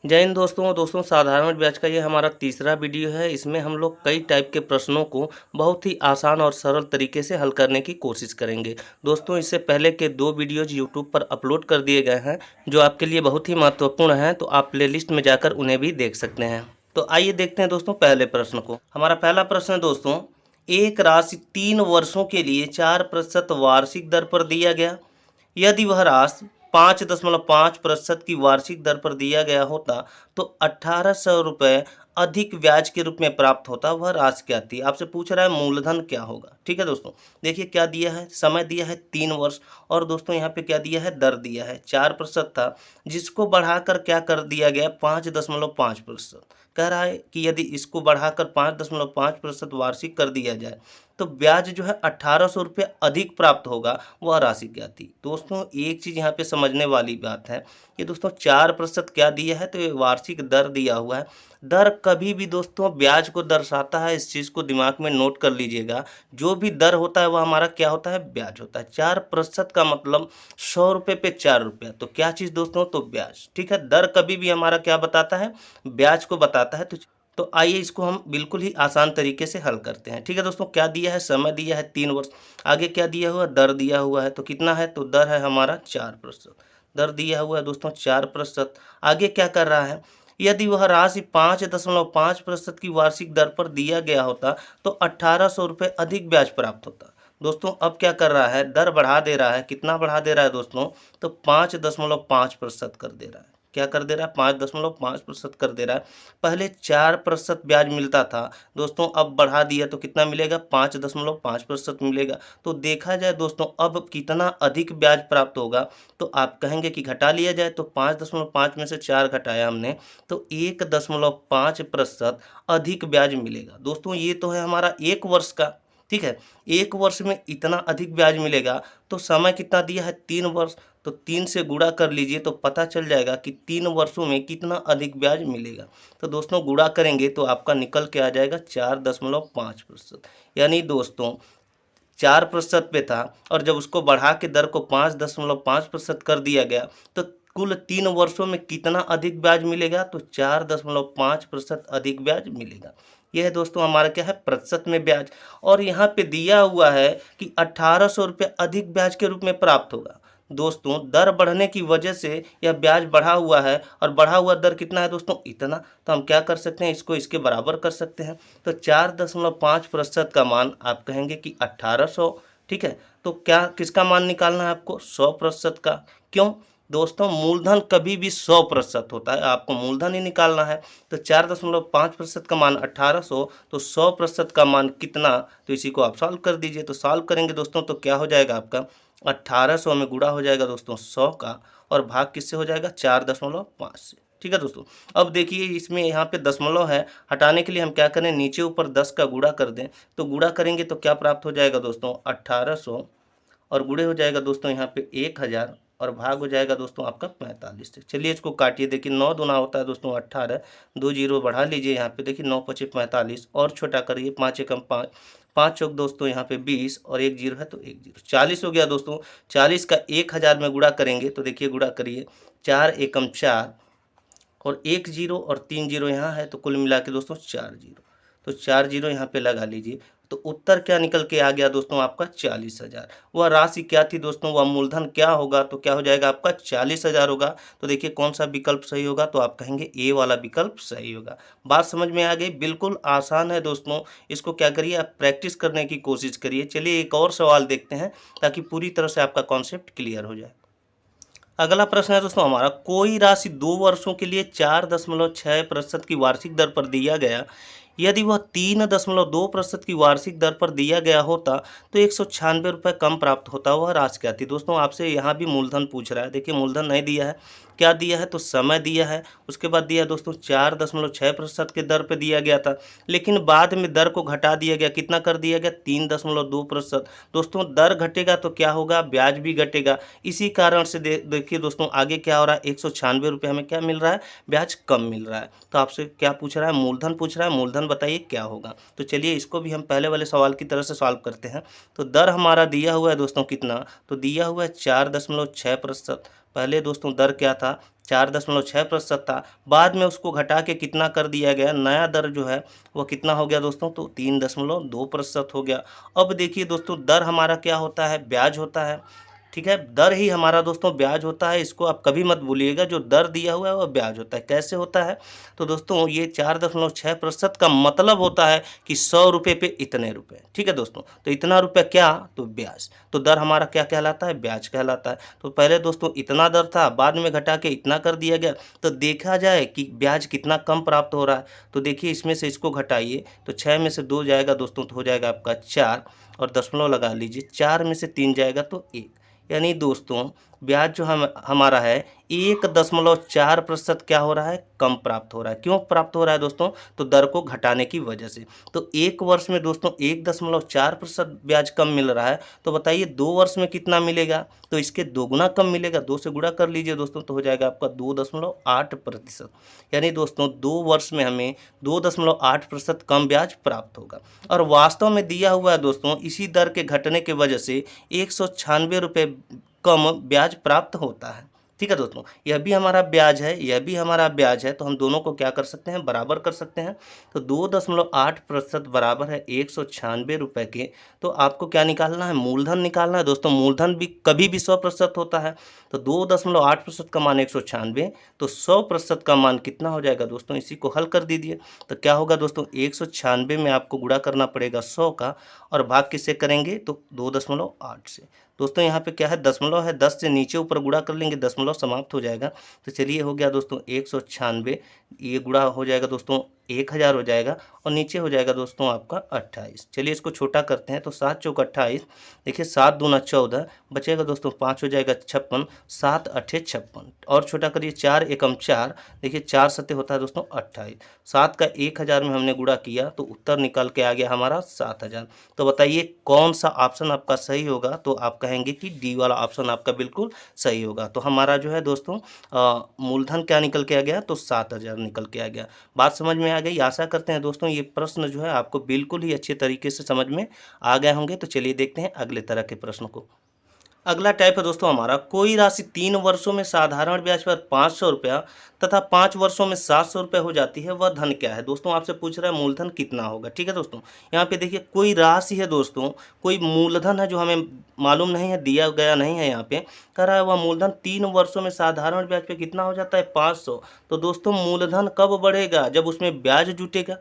जय हिंद दोस्तों साधारण ब्याज का ये हमारा तीसरा वीडियो है। इसमें हम लोग कई टाइप के प्रश्नों को बहुत ही आसान और सरल तरीके से हल करने की कोशिश करेंगे। दोस्तों इससे पहले के 2 वीडियोज यूट्यूब पर अपलोड कर दिए गए हैं जो आपके लिए बहुत ही महत्वपूर्ण हैं, तो आप प्लेलिस्ट में जाकर उन्हें भी देख सकते हैं। तो आइए देखते हैं दोस्तों पहले प्रश्न को। हमारा पहला प्रश्न है दोस्तों, एक राशि 3 वर्षों के लिए 4% वार्षिक दर पर दिया गया। यदि वह राशि 5.5% की वार्षिक दर पर दिया गया होता तो 1800 रुपये अधिक ब्याज के रूप में प्राप्त होता। वह राशि क्या थी? आपसे पूछ रहा है मूलधन क्या होगा। ठीक है दोस्तों, देखिए क्या दिया है, समय दिया है 3 वर्ष, और दोस्तों यहाँ पे क्या दिया है, दर दिया है 4% था, जिसको बढ़ाकर क्या कर दिया गया 5.5%। कह रहा है कि यदि इसको बढ़ाकर 5.5% वार्षिक कर दिया जाए तो ब्याज जो है 1800 रुपये अधिक प्राप्त होगा। वह राशि क्या थी? दोस्तों एक चीज़ यहाँ पे समझने वाली बात है कि दोस्तों 4% क्या दिया है, तो ये वार्षिक दर दिया हुआ है। दर कभी भी दोस्तों ब्याज को दर्शाता है, इस चीज़ को दिमाग में नोट कर लीजिएगा। जो भी दर होता है वह हमारा क्या होता है, ब्याज होता है। 4% का मतलब 100 रुपये पे 4 रुपया, तो क्या चीज़ दोस्तों, तो ब्याज। ठीक है, दर कभी भी हमारा क्या बताता है, ब्याज को बताता है। तो आइए इसको हम बिल्कुल ही आसान तरीके से हल करते हैं। ठीक है दोस्तों, क्या दिया है, समय दिया है 3 वर्ष, आगे क्या दिया हुआ, दर दिया हुआ है। तो कितना है, तो दर है हमारा 4%। दर दिया हुआ है दोस्तों 4%। आगे क्या कर रहा है, यदि वह राशि 5.5% की वार्षिक दर पर दिया गया होता तो 1800 रुपये अधिक ब्याज प्राप्त होता। दोस्तों अब क्या कर रहा है, दर बढ़ा दे रहा है। कितना बढ़ा दे रहा है दोस्तों, तो 5.5% कर दे रहा है। क्या कर दे रहा है, 5.5% कर दे रहा है। पहले 4% ब्याज मिलता था दोस्तों, अब बढ़ा दिया तो कितना मिलेगा, 5.5% मिलेगा। तो देखा जाए दोस्तों अब कितना अधिक ब्याज प्राप्त होगा, तो आप कहेंगे कि घटा लिया जाए, तो 5.5 में से 4 घटाया हमने तो 1.5% अधिक ब्याज मिलेगा। दोस्तों ये तो है हमारा 1 वर्ष का। ठीक है, 1 वर्ष में इतना अधिक ब्याज मिलेगा। तो समय कितना दिया है, 3 वर्ष, तो 3 से गुणा कर लीजिए तो पता चल जाएगा कि 3 वर्षों में कितना अधिक ब्याज मिलेगा। तो दोस्तों गुणा करेंगे तो आपका निकल के आ जाएगा 4.5%। यानी दोस्तों 4% पे था, और जब उसको बढ़ा के दर को 5.5% कर दिया गया तो कुल 3 वर्षों में कितना अधिक ब्याज मिलेगा, तो 4.5% अधिक ब्याज मिलेगा। यह है दोस्तों हमारा क्या है, प्रतिशत में ब्याज। और यहाँ पे दिया हुआ है कि 1800 रुपये अधिक ब्याज के रूप में प्राप्त होगा। दोस्तों दर बढ़ने की वजह से यह ब्याज बढ़ा हुआ है, और बढ़ा हुआ दर कितना है दोस्तों, इतना। तो हम क्या कर सकते हैं, इसको इसके बराबर कर सकते हैं। तो 4.5% का मान आप कहेंगे कि 1800। ठीक है, तो क्या किसका मान निकालना है आपको, 100% का। क्यों दोस्तों, मूलधन कभी भी 100% होता है, आपको मूलधन ही निकालना है। तो 4.5% का मान 1800, तो 100% का मान कितना, तो इसी को आप सॉल्व कर दीजिए। तो सॉल्व करेंगे दोस्तों तो क्या हो जाएगा आपका, 1800 में गुणा हो जाएगा दोस्तों 100 का, और भाग किससे हो जाएगा, 4.5 से। ठीक है दोस्तों, अब देखिए इसमें यहाँ पे दशमलव है, हटाने के लिए हम क्या करें, नीचे ऊपर 10 का गुणा कर दें। तो गुणा करेंगे तो क्या प्राप्त हो जाएगा दोस्तों, 1800, और गुणे हो जाएगा दोस्तों यहाँ पे 1000, और भाग हो जाएगा दोस्तों आपका 45 से। चलिए इसको काटिए, देखिए 9 दूना होता है दोस्तों 18, 2 जीरो बढ़ा लीजिए यहाँ पे, देखिए 9 पचे 45, और छोटा करिए, 5 एकम 5, 5 चौक दोस्तों यहाँ पे 20, और 1 जीरो है तो 1 जीरो, 40 हो गया दोस्तों। 40 का 1000 में गुणा करेंगे तो देखिए गुणा करिए, 4 एकम 4, और 1 जीरो और 3 जीरो यहाँ है, तो कुल मिला के दोस्तों 4 जीरो। तो 4 जीरो यहाँ पे लगा लीजिए, तो उत्तर क्या निकल के आ गया दोस्तों आपका, 40,000। वह राशि क्या थी दोस्तों, वह मूलधन क्या होगा, तो क्या हो जाएगा आपका 40,000 होगा। तो देखिए कौन सा विकल्प सही होगा, तो आप कहेंगे ए वाला विकल्प सही होगा। बात समझ में आ गई, बिल्कुल आसान है दोस्तों। इसको क्या करिए, आप प्रैक्टिस करने की कोशिश करिए। चलिए एक और सवाल देखते हैं ताकि पूरी तरह से आपका कॉन्सेप्ट क्लियर हो जाए। अगला प्रश्न है दोस्तों हमारा, कोई राशि 2 वर्षों के लिए 4.6% की वार्षिक दर पर दिया गया। यदि वह 3.2% की वार्षिक दर पर दिया गया होता तो 196 रुपये कम प्राप्त होता। वह राशि क्या थी? दोस्तों आपसे यहाँ भी मूलधन पूछ रहा है। देखिए मूलधन नहीं दिया है, क्या दिया है, तो समय दिया है। उसके बाद दिया दोस्तों 4.6% के दर पे दिया गया था, लेकिन बाद में दर को घटा दिया गया। कितना कर दिया गया, 3.2%। दोस्तों दर घटेगा तो क्या होगा, ब्याज भी घटेगा। इसी कारण से देखिए दोस्तों आगे क्या हो रहा है, 196 रुपये हमें क्या मिल रहा है, ब्याज कम मिल रहा है। तो आपसे क्या पूछ रहा है, मूलधन पूछ रहा है। मूलधन बताइए क्या होगा। तो चलिए इसको भी हम पहले वाले सवाल की तरह से सॉल्व करते हैं। तो दर हमारा दिया हुआ है दोस्तों कितना, तो दिया हुआ है 4.6%। पहले दोस्तों दर क्या था, 4.6% था, बाद में उसको घटा के कितना कर दिया गया, नया दर जो है वो कितना हो गया दोस्तों, तो 3.2% हो गया। अब देखिए दोस्तों, दर हमारा क्या होता है, ब्याज होता है, ठीक है, दर ही हमारा दोस्तों ब्याज होता है। इसको आप कभी मत भूलिएगा, जो दर दिया हुआ है वह ब्याज होता है। कैसे होता है, तो दोस्तों ये 4.6% का मतलब होता है कि 100 रुपये पे इतने रुपए, ठीक है दोस्तों। तो इतना रुपये क्या, तो ब्याज। तो दर हमारा क्या कहलाता है, ब्याज कहलाता है। तो पहले दोस्तों इतना दर था, बाद में घटा के इतना कर दिया गया। तो देखा जाए कि ब्याज कितना कम प्राप्त हो रहा है, तो देखिए इसमें से इसको घटाइए तो 6 में से 2 जाएगा दोस्तों, तो हो जाएगा आपका 4 और दशमलव लगा लीजिए, 4 में से 3 जाएगा तो 1, यानी दोस्तों ब्याज जो हमारा है 1.4% क्या हो रहा है, कम प्राप्त हो रहा है। क्यों प्राप्त हो रहा है दोस्तों, तो दर को घटाने की वजह से। तो एक वर्ष में दोस्तों 1.4% ब्याज कम मिल रहा है, तो बताइए 2 वर्ष में कितना मिलेगा, तो इसके दोगुना कम मिलेगा। 2 से गुणा कर लीजिए दोस्तों, तो हो जाएगा आपका 2.8%, यानी दोस्तों 2 वर्ष में हमें 2.8% कम ब्याज प्राप्त होगा। और वास्तव में दिया हुआ है दोस्तों, इसी दर के घटने की वजह से 196 रुपये कम ब्याज प्राप्त होता है, ठीक है दोस्तों। यह भी हमारा ब्याज है, यह भी हमारा ब्याज है, तो हम दोनों को क्या कर सकते हैं, बराबर कर सकते हैं। तो 2.8% बराबर है 196 रुपये के। तो आपको क्या निकालना है, मूलधन निकालना है दोस्तों। मूलधन भी कभी भी 100% होता है, तो 2.8% का मान 196, तो 100% का मान कितना हो जाएगा दोस्तों, इसी को हल कर दीजिए। तो क्या होगा दोस्तों, 196 में आपको गुणा करना पड़ेगा 100 का, और भाग किससे करेंगे, तो 2.8 से। दोस्तों यहाँ पे क्या है, दशमलव है, 10 से नीचे ऊपर गुणा कर लेंगे, दशमलव समाप्त हो जाएगा। तो चलिए हो गया दोस्तों 196, ये गुणा हो जाएगा दोस्तों 1000 हो जाएगा, और नीचे हो जाएगा दोस्तों आपका 28। चलिए इसको छोटा करते हैं, तो 7 चौक 28, देखिए 7 दूना 14, बचेगा दोस्तों 5 हो जाएगा 56, 7 अठे 56, और छोटा करिए 4 एकम 4, देखिए 4 सत्ते होता है दोस्तों 28। 7 का 1000 में हमने गुणा किया, तो उत्तर निकल के आ गया हमारा 7000। तो बताइए कौन सा ऑप्शन आपका सही होगा, तो आप कहेंगे कि डी वाला ऑप्शन आपका बिल्कुल सही होगा। तो हमारा जो है दोस्तों मूलधन क्या निकल के आ गया, तो 7000 निकल के आ गया। बात समझ में आ गई, आशा करते हैं दोस्तों ये प्रश्न जो है आपको बिल्कुल ही अच्छे तरीके से समझ में आ गए होंगे। तो चलिए देखते हैं अगले तरह के प्रश्न को। अगला टाइप है दोस्तों हमारा, कोई राशि 3 वर्षों में साधारण ब्याज पर 500 रुपया तथा 5 वर्षों में 700 रुपये हो जाती है, वह धन क्या है। दोस्तों आपसे पूछ रहा है मूलधन कितना होगा, ठीक है दोस्तों। यहाँ पे देखिए कोई राशि है दोस्तों, कोई मूलधन है जो हमें मालूम नहीं है, दिया गया नहीं है। यहाँ पे कह रहा है वह मूलधन 3 वर्षों में साधारण ब्याज पे कितना हो जाता है, 500। तो दोस्तों मूलधन कब बढ़ेगा, जब उसमें ब्याज जुटेगा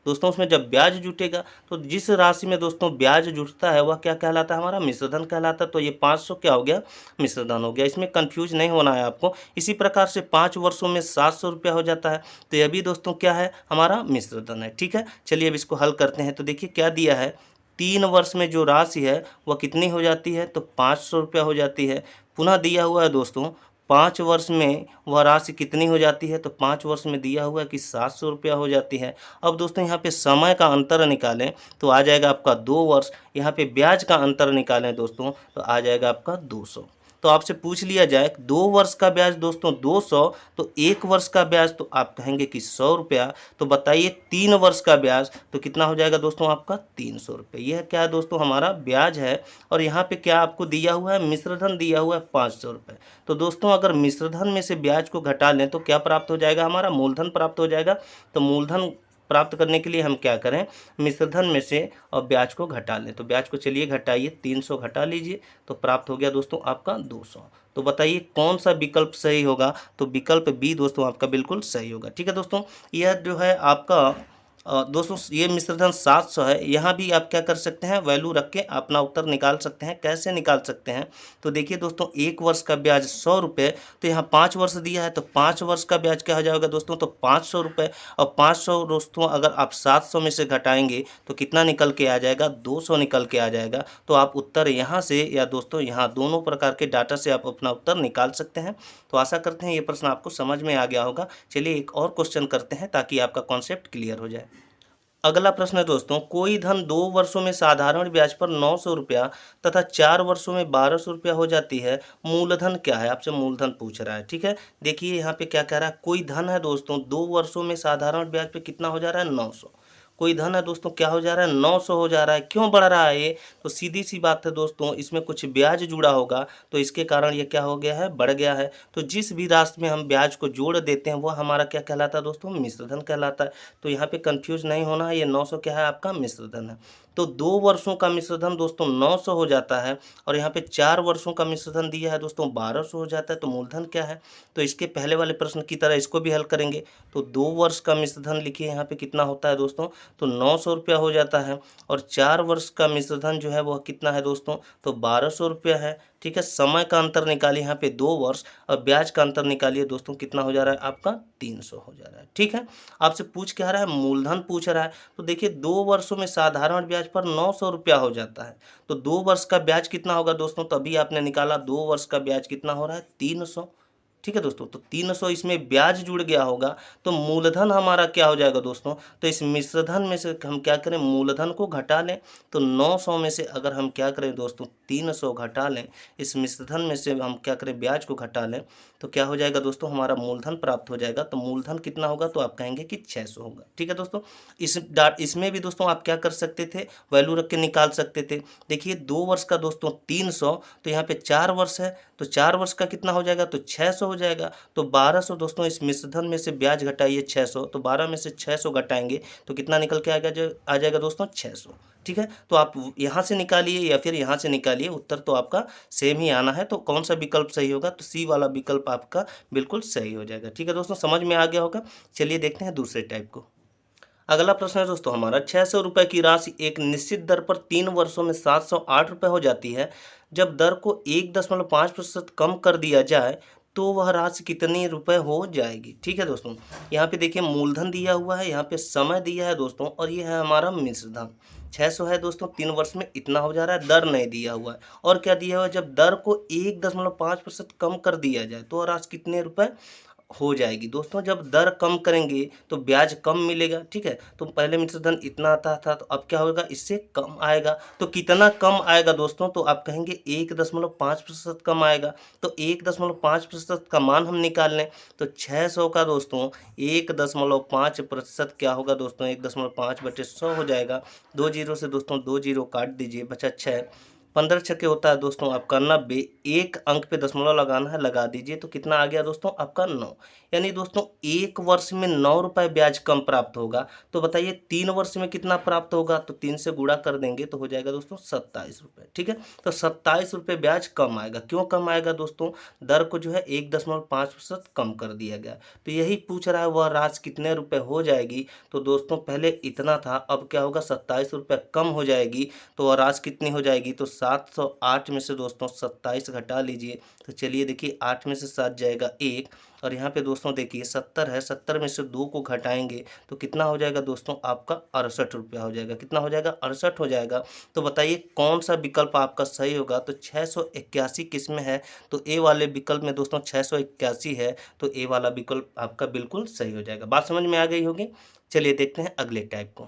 दोस्तों। उसमें जब ब्याज जुटेगा, तो जिस राशि में दोस्तों ब्याज जुटता है वह क्या कहलाता है, हमारा मिश्रधन कहलाता है। तो ये 500 क्या हो गया, मिश्रधन हो गया। इसमें कंफ्यूज नहीं होना है आपको। इसी प्रकार से 5 वर्षों में 700 रुपया हो जाता है, तो यह भी दोस्तों क्या है, हमारा मिश्रधन है, ठीक है। चलिए अब इसको हल करते हैं। तो देखिए क्या दिया है, 3 वर्ष में जो राशि है वह कितनी हो जाती है, तो 500 रुपया हो जाती है। पुनः दिया हुआ है दोस्तों 5 वर्ष में वह राशि कितनी हो जाती है, तो 5 वर्ष में दिया हुआ है कि 700 रुपया हो जाती है। अब दोस्तों यहाँ पे समय का अंतर निकालें तो आ जाएगा आपका 2 वर्ष। यहाँ पे ब्याज का अंतर निकालें दोस्तों तो आ जाएगा आपका 200। तो आपसे पूछ लिया जाए 2 वर्ष का ब्याज दोस्तों 200, तो 1 वर्ष का ब्याज तो आप कहेंगे कि 100 रुपया। तो बताइए 3 वर्ष का ब्याज तो कितना हो जाएगा दोस्तों आपका 300 रुपये। यह क्या है दोस्तों, हमारा ब्याज है। और यहाँ पे क्या आपको दिया हुआ है, मिश्रधन दिया हुआ है 500 रुपये। तो दोस्तों अगर मिश्रधन में से ब्याज को घटा लें तो क्या प्राप्त हो जाएगा, हमारा मूलधन प्राप्त हो जाएगा। तो मूलधन प्राप्त करने के लिए हम क्या करें, मिश्रधन में से और ब्याज को घटा लें। तो ब्याज को चलिए घटाइए, 300 घटा लीजिए, तो प्राप्त हो गया दोस्तों आपका 200। तो बताइए कौन सा विकल्प सही होगा, तो विकल्प बी दोस्तों आपका बिल्कुल सही होगा, ठीक है दोस्तों। यह जो है आपका दोस्तों ये मिश्रधन 700 है। यहाँ भी आप क्या कर सकते हैं, वैल्यू रख के अपना उत्तर निकाल सकते हैं। कैसे निकाल सकते हैं, तो देखिए दोस्तों 1 वर्ष का ब्याज 100 रुपये, तो यहाँ 5 वर्ष दिया है, तो 5 वर्ष का ब्याज क्या हो जाएगा दोस्तों, तो 500 रुपये। और 500 दोस्तों अगर आप 700 में से घटाएंगे तो कितना निकल के आ जाएगा, 200 निकल के आ जाएगा। तो आप उत्तर यहाँ से या दोस्तों यहाँ दोनों प्रकार के डाटा से आप अपना उत्तर निकाल सकते हैं। तो आशा करते हैं ये प्रश्न आपको समझ में आ गया होगा। चलिए एक और क्वेश्चन करते हैं ताकि आपका कॉन्सेप्ट क्लियर हो जाए। अगला प्रश्न है दोस्तों, कोई धन 2 वर्षों में साधारण ब्याज पर 900 रुपया तथा 4 वर्षों में 1200 रुपया हो जाती है, मूलधन क्या है। आपसे मूलधन पूछ रहा है, ठीक है। देखिए यहाँ पे क्या कह रहा है, कोई धन है दोस्तों 2 वर्षों में साधारण ब्याज पे कितना हो जा रहा है, 900। कोई धन है दोस्तों क्या हो जा रहा है 900 हो जा रहा है। क्यों बढ़ रहा है ये? तो सीधी सी बात है दोस्तों, इसमें कुछ ब्याज जुड़ा होगा तो इसके कारण ये क्या हो गया है, बढ़ गया है। तो जिस भी राशि में हम ब्याज को जोड़ देते हैं वो हमारा क्या कहलाता है दोस्तों, मिश्र धन कहलाता है। तो यहाँ पे कंफ्यूज नहीं होना है, ये 900 क्या है आपका मिश्र धन है। तो 2 वर्षों का मिश्र धन दोस्तों 900 हो जाता है और यहाँ पे 4 वर्षों का मिश्र धन दिया है दोस्तों 1200 हो जाता है। तो मूलधन क्या है? तो इसके पहले वाले प्रश्न की तरह इसको भी हल करेंगे। तो 2 वर्ष का मिश्र धन लिखिए यहाँ पे कितना होता है दोस्तों, तो 900 रुपया हो जाता है। और 4 वर्ष का मिश्र धन जो है वह कितना है दोस्तों, तो 1200 रुपया है। ठीक है, समय का अंतर निकालिए यहाँ पे 2 वर्ष और ब्याज का अंतर निकालिए दोस्तों, कितना हो जा रहा है आपका 300 हो जा रहा है। ठीक है, आपसे पूछ क्या रहा है, मूलधन पूछ रहा है। तो देखिए 2 वर्षों में साधारण ब्याज पर 900 रुपया हो जाता है। तो 2 वर्ष का ब्याज कितना होगा दोस्तों, तभी आपने निकाला 2 वर्ष का ब्याज कितना हो रहा है 300। ठीक है दोस्तों, तो 300 इसमें ब्याज जुड़ गया होगा। तो मूलधन हमारा क्या हो जाएगा दोस्तों, तो इस मिश्रधन में से हम क्या करें, मूलधन को घटा लें। तो 900 में से अगर हम क्या करें दोस्तों 300 घटा लें, इस मिश्रधन में से हम क्या करें ब्याज को घटा लें, तो क्या हो जाएगा दोस्तों, हमारा मूलधन प्राप्त हो जाएगा। तो मूलधन कितना होगा, तो आप कहेंगे कि 600 होगा। ठीक है दोस्तों, इसमें भी दोस्तों आप क्या कर सकते थे, वैल्यू रख के निकाल सकते थे। देखिए 2 वर्ष का दोस्तों 300, तो यहाँ पे 4 वर्ष है तो 4 वर्ष का कितना हो जाएगा, तो 600 हो जाएगा। तो 1200 दोस्तों इस मिश्रधन में से ब्याज घटाइए 600, तो 12 में से 600 घटाएंगे तो कितना निकल के आएगा, जो आ जाएगा दोस्तों 600। ठीक है, तो आप यहाँ से निकालिए या फिर यहाँ से निकालिए, उत्तर तो आपका सेम ही आना है। तो कौन सा विकल्प सही होगा, तो सी वाला विकल्प आपका बिल्कुल सही हो जाएगा। ठीक है दोस्तों, समझ में आ गया होगा। चलिए देखते हैं दूसरे टाइप को। अगला प्रश्न है दोस्तों हमारा, 600 रुपये की राशि एक निश्चित दर पर 3 वर्षों में 708 रुपये हो जाती है। जब दर को 1.5% कम कर दिया जाए तो वह राशि कितनी रुपए हो जाएगी। ठीक है दोस्तों, यहाँ पे देखिए मूलधन दिया हुआ है, यहाँ पे समय दिया है दोस्तों, और ये है हमारा मिश्रधन। 600 है दोस्तों, 3 वर्ष में इतना हो जा रहा है, दर नहीं दिया हुआ है। और क्या दिया हुआ है, जब दर को 1.5% कम कर दिया जाए तो वह राशि कितने रुपए हो जाएगी। दोस्तों जब दर कम करेंगे तो ब्याज कम मिलेगा। ठीक है, तो पहले मिश्रधन इतना आता था तो अब क्या होगा, इससे कम आएगा। तो कितना कम आएगा दोस्तों, तो आप कहेंगे 1.5% कम आएगा। तो 1.5% का मान हम निकाल लें तो 600 का दोस्तों 1.5% क्या होगा दोस्तों, 1.5/100 हो जाएगा। 2 जीरो से दोस्तों 2 जीरो काट दीजिए, बचा 6। 15 छक्के होता है दोस्तों आपका 90, एक अंक पे दशमलव लगाना है, लगा दीजिए। तो कितना आ गया दोस्तों आपका 9। यानी दोस्तों 1 वर्ष में 9 रुपये ब्याज कम प्राप्त होगा। तो बताइए 3 वर्ष में कितना प्राप्त होगा, तो 3 से गुणा कर देंगे तो हो जाएगा दोस्तों 27 रुपये। ठीक है, तो 27 रुपये ब्याज कम आएगा। क्यों कम आएगा दोस्तों, दर को जो है 1.5% कम कर दिया गया। तो यही पूछ रहा है वह राशि कितने रुपए हो जाएगी। तो दोस्तों पहले इतना था, अब क्या होगा 27 रुपये कम हो जाएगी। तो वह राशि कितनी हो जाएगी, तो 708 में से दोस्तों 27 घटा लीजिए। तो चलिए देखिए 8 में से 7 जाएगा 1, और यहाँ पे दोस्तों देखिए 70 है, 70 में से 2 को घटाएंगे तो कितना हो जाएगा दोस्तों आपका 68 रुपया हो जाएगा। कितना हो जाएगा, 68 हो जाएगा। तो बताइए कौन सा विकल्प आपका सही होगा। तो 681 किस में है, तो ए वाले विकल्प में दोस्तों 681 है। तो ए वाला विकल्प आपका बिल्कुल सही हो जाएगा। बात समझ में आ गई होगी। चलिए देखते हैं अगले टाइप को।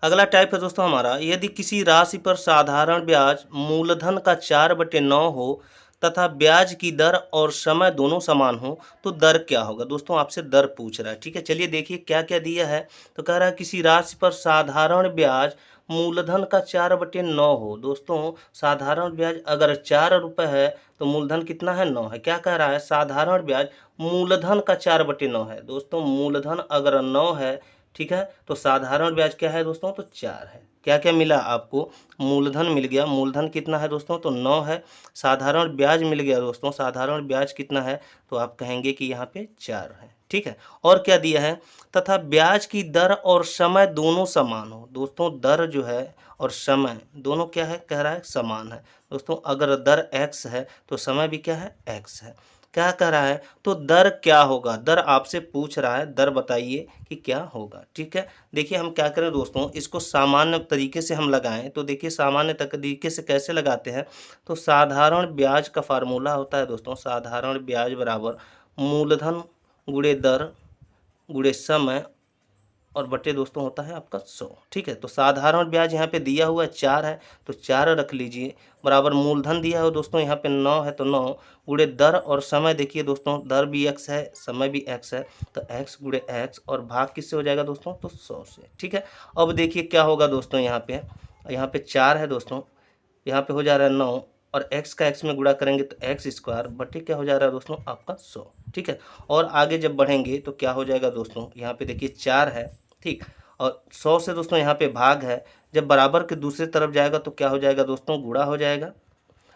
अगला टाइप है दोस्तों हमारा, यदि किसी राशि पर साधारण ब्याज मूलधन का 4/9 हो तथा ब्याज की दर और समय दोनों समान हो तो दर क्या होगा। दोस्तों आपसे दर पूछ रहा है। ठीक है, चलिए देखिए क्या क्या दिया है। तो कह रहा है किसी राशि पर साधारण ब्याज मूलधन का 4/9 हो। दोस्तों साधारण ब्याज अगर 4 रुपये है तो मूलधन कितना है, 9 है। क्या कह रहा है, साधारण ब्याज मूलधन का 4/9 है। दोस्तों मूलधन अगर 9 है, ठीक है, तो साधारण ब्याज क्या है दोस्तों, तो 4 है। क्या क्या मिला आपको, मूलधन मिल गया, मूलधन कितना है दोस्तों, तो 9 है। साधारण ब्याज मिल गया दोस्तों, साधारण ब्याज कितना है, तो आप कहेंगे कि यहाँ पे 4 है। ठीक है, और क्या दिया है, तथा ब्याज की दर और समय दोनों समान हो। दोस्तों दर जो है और समय दोनों क्या है, कह रहा है समान है। दोस्तों अगर दर x है तो समय भी क्या है, x है। क्या कह रहा है, तो दर क्या होगा, दर आपसे पूछ रहा है, दर बताइए कि क्या होगा। ठीक है, देखिए हम क्या करें दोस्तों, इसको सामान्य तरीके से हम लगाएं। तो देखिए सामान्य तरीके से कैसे लगाते हैं, तो साधारण ब्याज का फार्मूला होता है दोस्तों, साधारण ब्याज बराबर मूलधन गुणे दर गुणे समय और बटे दोस्तों होता है आपका 100। ठीक है, तो साधारण ब्याज यहाँ पे दिया हुआ है 4 है तो 4 रख लीजिए, बराबर मूलधन दिया हो दोस्तों यहाँ पे 9 है तो 9 गुणे दर और समय। देखिए दोस्तों दर भी x है, समय भी x है, तो x गुणे x और भाग किससे हो जाएगा दोस्तों, तो 100 से। ठीक है, अब देखिए क्या होगा दोस्तों, यहाँ पे 4 है दोस्तों, यहाँ पे हो जा रहा है 9 और x का x में गुणा करेंगे तो x स्क्वायर बटे क्या हो जा रहा है दोस्तों, आपका 100। ठीक है, और आगे जब बढ़ेंगे तो क्या हो जाएगा दोस्तों, यहाँ पे देखिए 4 है, ठीक, और 100 से दोस्तों यहाँ पे भाग है, जब बराबर के दूसरी तरफ जाएगा तो क्या हो जाएगा दोस्तों, गुणा हो जाएगा।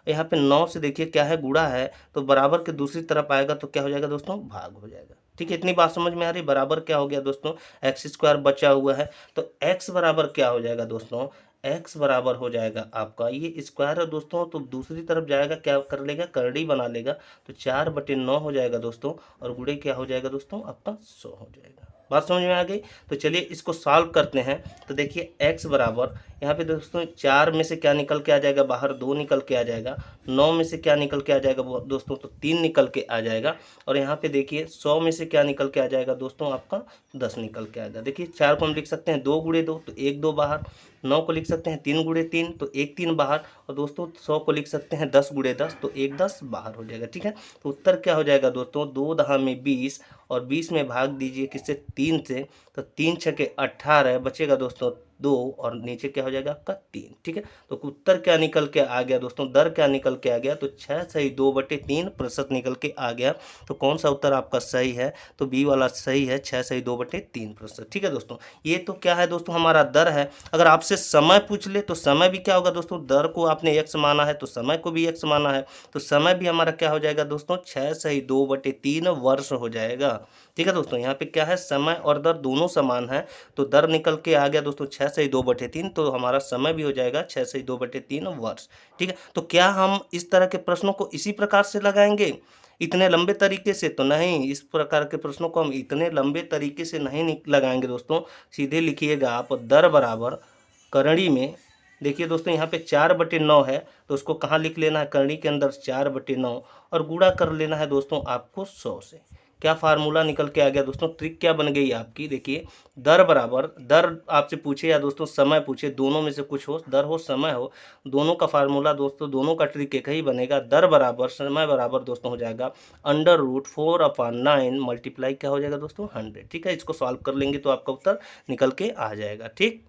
यहाँ पे 9 से देखिए क्या है, गुणा है, तो बराबर के दूसरी तरफ आएगा तो क्या हो जाएगा दोस्तों, भाग हो जाएगा। ठीक है, इतनी बात समझ में आ रही। बराबर क्या हो गया दोस्तों, एक्स स्क्वायर बचा हुआ है, तो एक्स बराबर क्या हो जाएगा दोस्तों, एक्स बराबर हो जाएगा आपका, ये स्क्वायर है दोस्तों तो दूसरी तरफ जाएगा, क्या कर लेगा, करड़ी बना लेगा, तो 4/9 हो जाएगा दोस्तों, और गुणे क्या हो जाएगा दोस्तों, आपका 100 हो जाएगा। बात समझ में आ गई। तो चलिए इसको सॉल्व करते हैं। तो देखिए x बराबर यहाँ पे दोस्तों 4 में से क्या निकल के आ जाएगा, बाहर 2 निकल के आ जाएगा, 9 में से क्या निकल के आ जाएगा दोस्तों, तो 3 निकल के आ जाएगा, और यहाँ पे देखिए 100 में से क्या निकल के आ जाएगा दोस्तों, आपका 10 निकल के आएगा। देखिए 4 को हम लिख सकते हैं 2 गुणे 2 तो 1 2 बाहर, 9 को लिख सकते हैं 3 गुणे 3 तो 1 3 बाहर, और दोस्तों 100 को लिख सकते हैं 10 गुणे 10 तो 1 10 बाहर हो जाएगा। ठीक है, तो उत्तर क्या हो जाएगा दोस्तों, 2 दहा में 20 और 20 में भाग दीजिए किससे, 3 से, तो 3 छके 18 बचेगा दोस्तों 2 और नीचे क्या हो जाएगा आपका 3। ठीक है, तो उत्तर क्या निकल के आ गया दोस्तों, दर क्या निकल के आ गया, तो 6 सही 2/3% निकल के आ गया। तो कौन सा उत्तर आपका सही है, तो बी वाला सही है, 6 सही 2/3%। ठीक है दोस्तों, ये तो क्या है दोस्तों, हमारा दर है। अगर आपसे समय पूछ ले तो समय भी क्या होगा दोस्तों, दर को आपने x माना है तो समय को भी x माना है, तो समय भी हमारा क्या हो जाएगा दोस्तों, 6 सही 2/3 वर्ष हो जाएगा। ठीक है दोस्तों, यहाँ पे क्या है, समय और दर दोनों समान है, तो दर निकल के आ गया दोस्तों 6 सही 2/3, तो हमारा समय भी हो जाएगा 6 सही 2/3 वर्ष। ठीक है, तो क्या हम इस तरह के प्रश्नों को इसी प्रकार से लगाएंगे इतने लंबे तरीके से, तो नहीं, इस प्रकार के प्रश्नों को हम इतने लंबे तरीके से नहीं लगाएंगे दोस्तों। सीधे लिखिएगा आप, दर बराबर करणी में, देखिए दोस्तों यहाँ पे 4/9 है तो उसको कहाँ लिख लेना है, करणी के अंदर 4/9 और गुणा कर लेना है दोस्तों आपको 100 से। क्या फार्मूला निकल के आ गया दोस्तों, ट्रिक क्या बन गई आपकी, देखिए दर बराबर, दर आपसे पूछे या दोस्तों समय पूछे, दोनों में से कुछ हो, दर हो समय हो, दोनों का फार्मूला दोस्तों, दोनों का ट्रिक एक ही बनेगा। दर बराबर समय बराबर दोस्तों हो जाएगा √4/9 मल्टीप्लाई क्या हो जाएगा दोस्तों, 100। ठीक है, इसको सॉल्व कर लेंगे तो आपका उत्तर निकल के आ जाएगा। ठीक,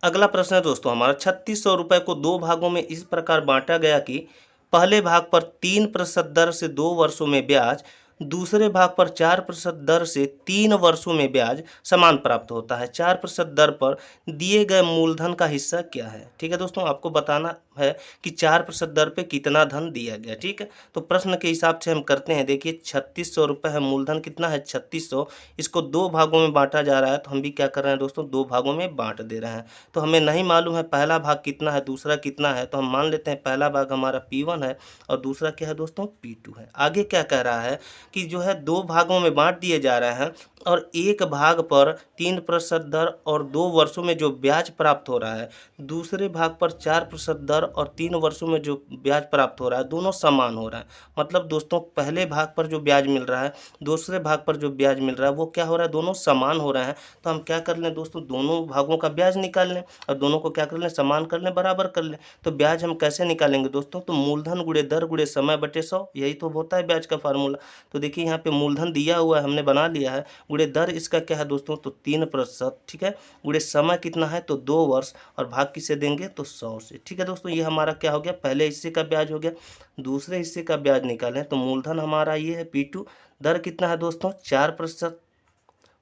अगला प्रश्न है दोस्तों हमारा, 3600 रुपये को 2 भागों में इस प्रकार बांटा गया कि पहले भाग पर 3% दर से 2 वर्षों में ब्याज, दूसरे भाग पर 4% दर से 3 वर्षों में ब्याज समान प्राप्त होता है। 4% दर पर दिए गए मूलधन का हिस्सा क्या है। ठीक है दोस्तों, आपको बताना है कि 4% दर पे कितना धन दिया गया। ठीक है, तो प्रश्न के हिसाब से हम करते हैं। देखिए 3600 रुपये है, मूलधन कितना है 3600, इसको 2 भागों में बांटा जा रहा है, तो हम भी क्या कर रहे हैं दोस्तों, 2 भागों में बांट दे रहे हैं। तो हमें नहीं मालूम है पहला भाग कितना है, दूसरा कितना है, तो हम मान लेते हैं पहला भाग हमारा P1 है और दूसरा क्या है दोस्तों, P2 है। आगे क्या कह रहा है कि जो है 2 भागों में बांट दिए जा रहे हैं और एक भाग पर 3% दर और 2 वर्षों में जो ब्याज प्राप्त हो रहा है, दूसरे भाग पर 4% दर और 3 वर्षों में जो ब्याज प्राप्त हो रहा है, दोनों समान हो रहा है। मतलब दोस्तों पहले भाग पर जो ब्याज मिल रहा है, दूसरे भाग पर जो ब्याज मिल रहा है, वो क्या हो रहा है, दोनों समान हो रहे हैं। तो हम क्या कर लें दोस्तों, दोनों भागों का ब्याज निकाल लें और दोनों को क्या कर लें, समान कर लें, बराबर कर लें। तो ब्याज हम कैसे निकालेंगे दोस्तों, तो मूलधन गुणे दर गुणे समय बटे 100, यही तो होता है ब्याज का फार्मूला। तो देखिए यहाँ पे मूलधन दिया हुआ है, हमने बना लिया है, गुणे दर इसका क्या है दोस्तों, तो 3%। ठीक है, गुणे समय कितना है, तो 2 वर्ष, और भाग किसे देंगे, तो 100 से। ठीक है दोस्तों, ये हमारा क्या हो गया, पहले हिस्से का ब्याज हो गया। दूसरे हिस्से का ब्याज निकालें तो मूलधन हमारा ये है P2, दर कितना है दोस्तों 4%,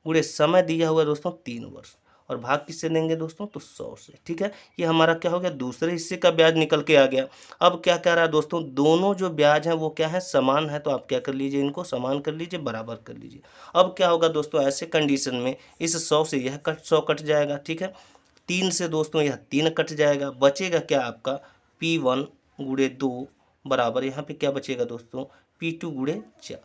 गुणे समय दिया हुआ है दोस्तों 3 वर्ष, और भाग किससे देंगे दोस्तों, तो 100 से। ठीक है, ये हमारा क्या हो गया, दूसरे हिस्से का ब्याज निकल के आ गया। अब क्या कह रहा है दोस्तों, दोनों जो ब्याज हैं वो क्या है, समान है, तो आप क्या कर लीजिए, इनको समान कर लीजिए, बराबर कर लीजिए। अब क्या होगा दोस्तों, ऐसे कंडीशन में इस 100 से यह 100 कट जाएगा। ठीक है, 3 से दोस्तों यह 3 कट जाएगा, बचेगा क्या आपका P1 गुणे 2 बराबर, यहाँ पे क्या बचेगा दोस्तों, P2 गुणे 4।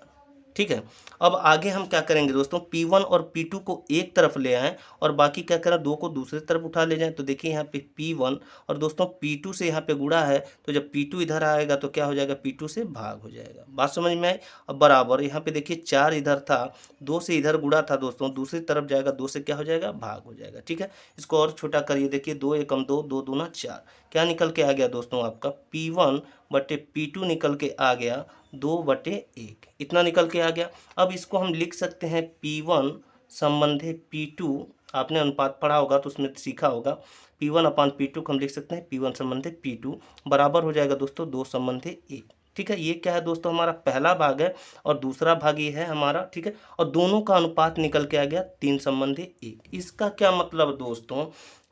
ठीक है। अब आगे हम क्या करेंगे दोस्तों, P1 और P2 को एक तरफ ले आएँ और बाकी क्या करें, 2 को दूसरी तरफ उठा ले जाएँ। तो देखिए यहाँ पे P1 और दोस्तों P2 से यहाँ पे गुणा है, तो जब P2 इधर आएगा तो क्या हो जाएगा, P2 से भाग हो जाएगा। बात समझ में आई। अब बराबर यहाँ पे देखिए 4 इधर था, 2 से इधर गुणा था दोस्तों, दूसरी तरफ जाएगा, 2 से क्या हो जाएगा, भाग हो जाएगा। ठीक है, इसको और छोटा करिए, देखिए 2 एकम 2, 2 दूना 4, क्या निकल के आ गया दोस्तों, आपका P1 बटे P2 निकल के आ गया 2/1, इतना निकल के आ गया। अब इसको हम लिख सकते हैं P1 संबंधे P2, आपने अनुपात पढ़ा होगा तो उसमें सीखा होगा, P1/P2 को हम लिख सकते हैं P1 संबंधे P2 बराबर हो जाएगा दोस्तों 2 संबंधे 1। ठीक है, ये क्या है दोस्तों, हमारा पहला भाग है और दूसरा भाग ये है हमारा। ठीक है, और दोनों का अनुपात निकल के आ गया 3 संबंधे 1। इसका क्या मतलब दोस्तों,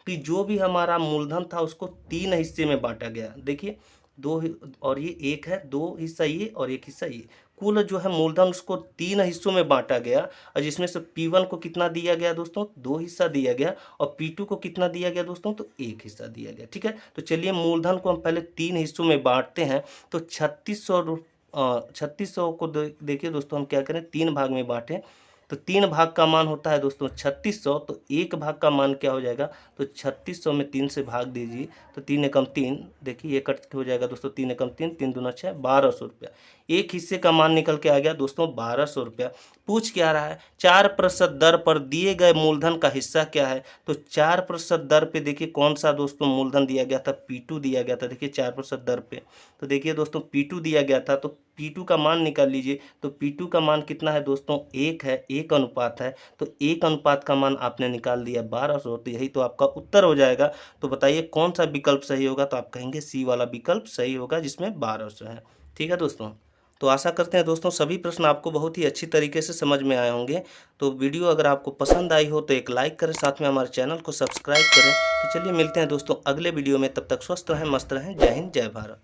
कि जो भी हमारा मूलधन था उसको 3 हिस्से में बांटा गया। देखिए और ये 1 है, 2 हिस्सा ये और 1 हिस्सा ये, कुल जो है मूलधन उसको 3 हिस्सों में बांटा गया। और जिसमें से P1 को कितना दिया गया दोस्तों, 2 हिस्सा दिया गया, और P2 को कितना दिया गया दोस्तों, तो 1 हिस्सा दिया गया। ठीक है, तो चलिए मूलधन को हम पहले 3 हिस्सों में बांटते हैं। तो 3600 को देखिए दोस्तों, हम क्या करें, 3 भाग में बांटें। तो 3 भाग का मान होता है दोस्तों 3600, तो 1 भाग का मान क्या हो जाएगा, तो 3600 में 3 से भाग दीजिए, तो 3 एकम 3, देखिए ये कट हो जाएगा दोस्तों, 3 एकम 3, 3 दूना 6, 1200 रुपया। एक हिस्से का मान निकल के आ गया दोस्तों 1200 रुपया। पूछ क्या रहा है, 4% दर पर दिए गए मूलधन का हिस्सा क्या है। तो 4% दर पे देखिए कौन सा दोस्तों मूलधन दिया गया था, P2 दिया गया था। देखिए 4% दर पे, तो देखिए दोस्तों P2 दिया गया था, तो P2 का मान निकाल लीजिए। तो P2 का मान कितना है दोस्तों, 1 है, 1 अनुपात है, तो 1 अनुपात का मान आपने निकाल दिया 1200, तो यही तो आपका उत्तर हो जाएगा। तो बताइए कौन सा विकल्प सही होगा, तो आप कहेंगे सी वाला विकल्प सही होगा, जिसमें 1200 है। ठीक है दोस्तों, तो आशा करते हैं दोस्तों सभी प्रश्न आपको बहुत ही अच्छी तरीके से समझ में आए होंगे। तो वीडियो अगर आपको पसंद आई हो तो एक लाइक करें, साथ में हमारे चैनल को सब्सक्राइब करें। तो चलिए मिलते हैं दोस्तों अगले वीडियो में, तब तक स्वस्थ रहें, मस्त रहें। जय हिंद, जय भारत।